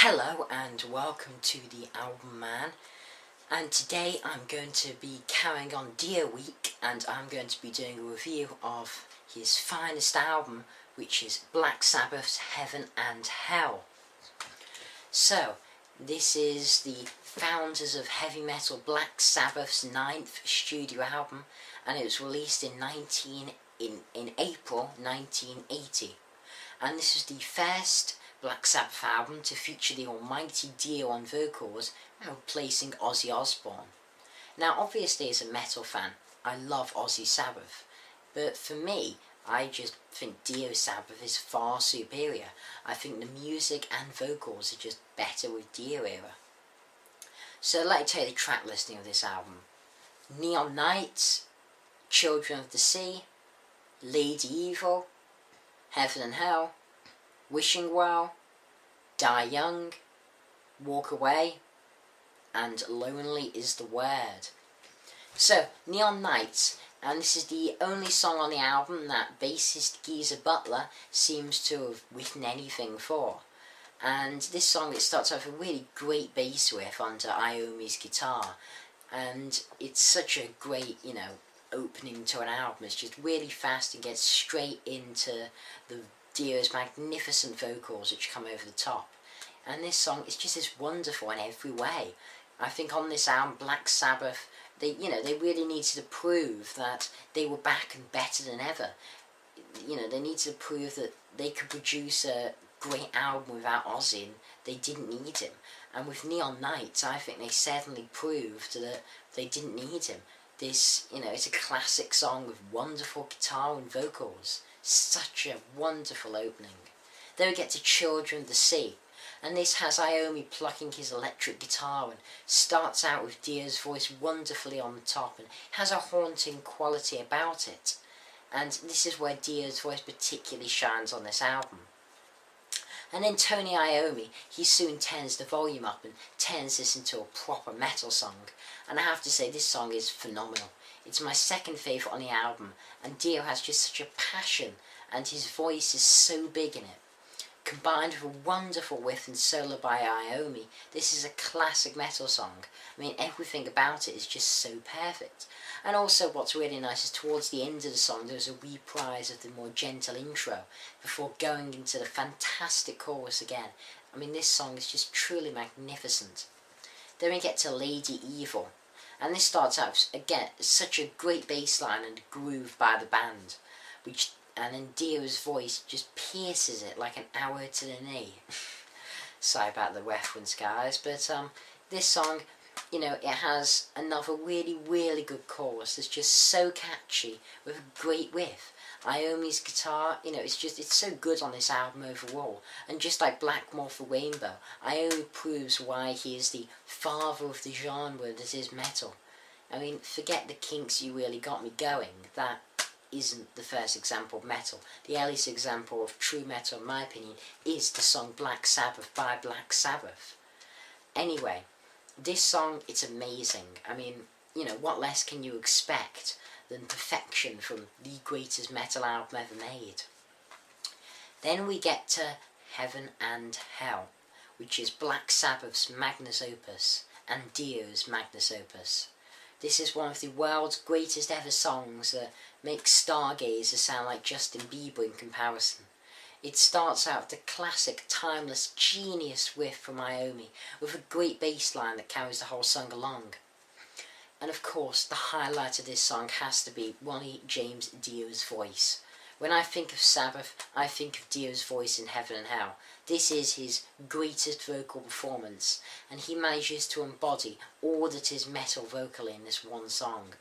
Hello and welcome to the Album Man, and today I'm going to be carrying on Dio Week and I'm going to be doing a review of his finest album, which is Black Sabbath's Heaven and Hell. So, this is the founders of heavy metal Black Sabbath's 9th studio album, and it was released in April 1980. And this is the first Black Sabbath album to feature the almighty Dio on vocals, replacing Ozzy Osbourne. Now obviously as a metal fan, I love Ozzy Sabbath, but for me, I just think Dio Sabbath is far superior. I think the music and vocals are just better with Dio era. So let me tell you the track listing of this album. Neon Nights, Children of the Sea, Lady Evil, Heaven and Hell, Wishing Well, Die Young, Walk Away, and Lonely is the Word. So, Neon Nights, and this is the only song on the album that bassist Geezer Butler seems to have written anything for. And this song, it starts off with a really great bass riff under Iommi's guitar, and it's such a great, opening to an album. It's just really fast and gets straight into the Dio's magnificent vocals which come over the top. And this song is just as wonderful in every way. I think on this album, Black Sabbath, they really needed to prove that they were back and better than ever. They needed to prove that they could produce a great album without Ozzy, and they didn't need him. And with Neon Nights, I think they certainly proved that they didn't need him. This, it's a classic song with wonderful guitar and vocals. Such a wonderful opening. Then we get to Children of the Sea, and this has Iommi plucking his electric guitar and starts out with Dio's voice wonderfully on the top and has a haunting quality about it. And this is where Dio's voice particularly shines on this album. And then Tony Iommi, he soon turns the volume up and turns this into a proper metal song. And I have to say, this song is phenomenal. It's my second favourite on the album, and Dio has just such a passion, and his voice is so big in it. Combined with a wonderful riff and solo by Iommi, this is a classic metal song. I mean, everything about it is just so perfect. And also what's really nice is towards the end of the song there's a reprise of the more gentle intro before going into the fantastic chorus again. I mean, this song is just truly magnificent. Then we get to Lady Evil, and this starts out, again, such a great bass line and groove by the band, and then Dio's voice just pierces it like an arrow to the knee. Sorry about the reference, guys, but this song, it has another really, really good chorus that's just so catchy with a great riff. Iommi's guitar, it's so good on this album overall. And just like Blackmore for Rainbow, Iommi proves why he is the father of the genre that is metal. I mean, forget the Kinks, You Really Got Me Going. That isn't the first example of metal. The earliest example of true metal, in my opinion, is the song Black Sabbath by Black Sabbath. Anyway, this song, it's amazing. I mean, what less can you expect than perfection from the greatest metal album ever made? Then we get to Heaven and Hell, which is Black Sabbath's magnus opus and Dio's magnus opus. This is one of the world's greatest ever songs that makes Stargazer sound like Justin Bieber in comparison. It starts out with the classic, timeless, genius riff from Iommi, with a great bass line that carries the whole song along. And of course, the highlight of this song has to be Ronnie James Dio's voice. When I think of Sabbath, I think of Dio's voice in Heaven and Hell. This is his greatest vocal performance, and he manages to embody all that is metal vocally in this one song.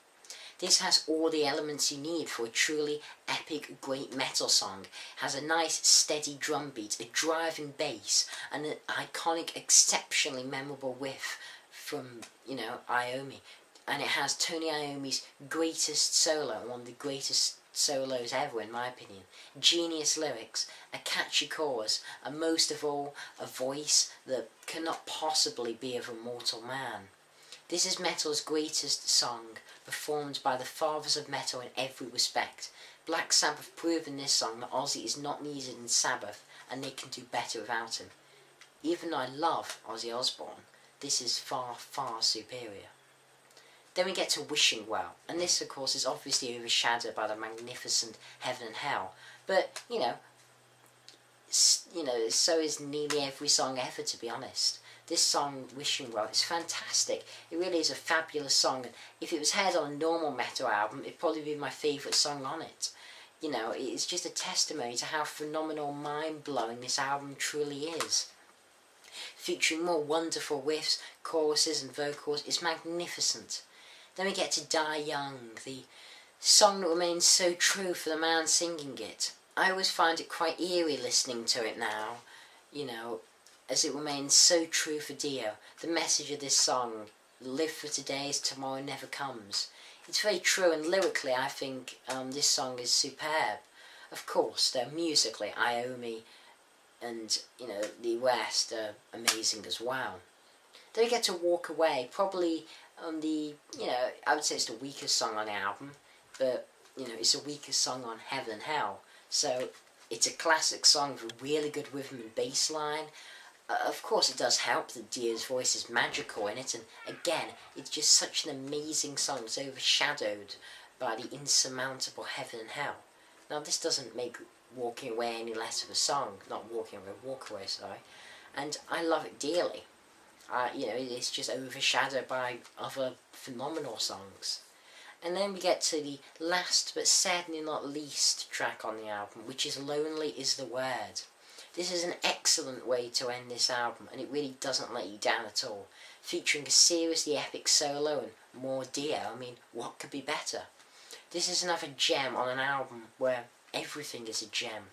This has all the elements you need for a truly epic, great metal song. It has a nice, steady drum beat, a driving bass, and an iconic, exceptionally memorable riff from, Iommi. And it has Tony Iommi's greatest solo, one of the greatest solos ever in my opinion. Genius lyrics, a catchy chorus, and most of all, a voice that cannot possibly be of a mortal man. This is metal's greatest song, performed by the fathers of metal in every respect. Black Sabbath prove in this song that Ozzy is not needed in Sabbath, and they can do better without him. even though I love Ozzy Osbourne, this is far, far superior. Then we get to Wishing Well, and this of course is obviously overshadowed by the magnificent Heaven and Hell, but so is nearly every song ever, to be honest. This song, Wishing Well, is fantastic. It really is a fabulous song, and if it was heard on a normal metal album, it'd probably be my favourite song on it. It's just a testimony to how phenomenal, mind-blowing this album truly is. Featuring more wonderful riffs, choruses and vocals, it's magnificent. Then we get to Die Young, the song that remains so true for the man singing it. I always find it quite eerie listening to it now, as it remains so true for Dio. The message of this song, live for today as tomorrow never comes. It's very true, and lyrically I think this song is superb. Of course, musically, Iommi and, the rest are amazing as well. Then we get to Walk Away, probably I would say it's the weakest song on the album, but, it's the weakest song on Heaven and Hell. So, it's a classic song with a really good rhythm and bass line. Of course, it does help that Dio's voice is magical in it, and again, it's just such an amazing song. It's overshadowed by the insurmountable Heaven and Hell. Now, this doesn't make Walking Away any less of a song. Not Walking Away, Walk Away, sorry. And I love it dearly. It's just overshadowed by other phenomenal songs. And then we get to the last but certainly not least track on the album, which is Lonely Is the Word. This is an excellent way to end this album, and it really doesn't let you down at all. Featuring a seriously epic solo and more Dio, what could be better? This is another gem on an album where everything is a gem.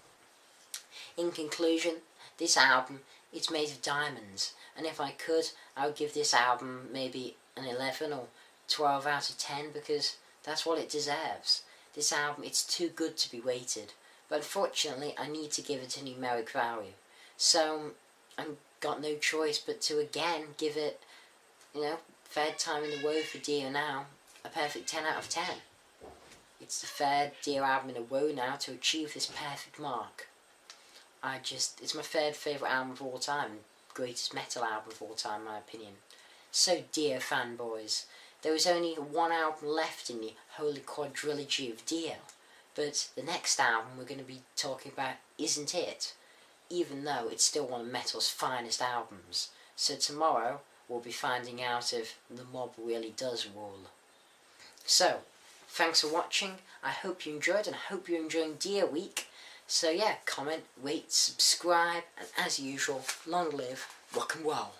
In conclusion, this album, it's made of diamonds, and if I could, I would give this album maybe an 11 or 12 out of 10, because that's what it deserves. This album, it's too good to be weighted. But unfortunately, I need to give it a numeric value. So, I've got no choice but to again give it, third time in a row for Dio now, a perfect 10 out of 10. It's the third Dio album in a row now to achieve this perfect mark. It's my third favourite album of all time, greatest metal album of all time in my opinion. So Dio fanboys, there is only one album left in the holy quadrilogy of Dio. But the next album we're going to be talking about isn't it, even though it's still one of metal's finest albums. So tomorrow we'll be finding out if the mob really does rule. So, thanks for watching. I hope you enjoyed, and I hope you're enjoying Dio Week. So yeah, comment, rate, subscribe, and as usual, long live rock and roll.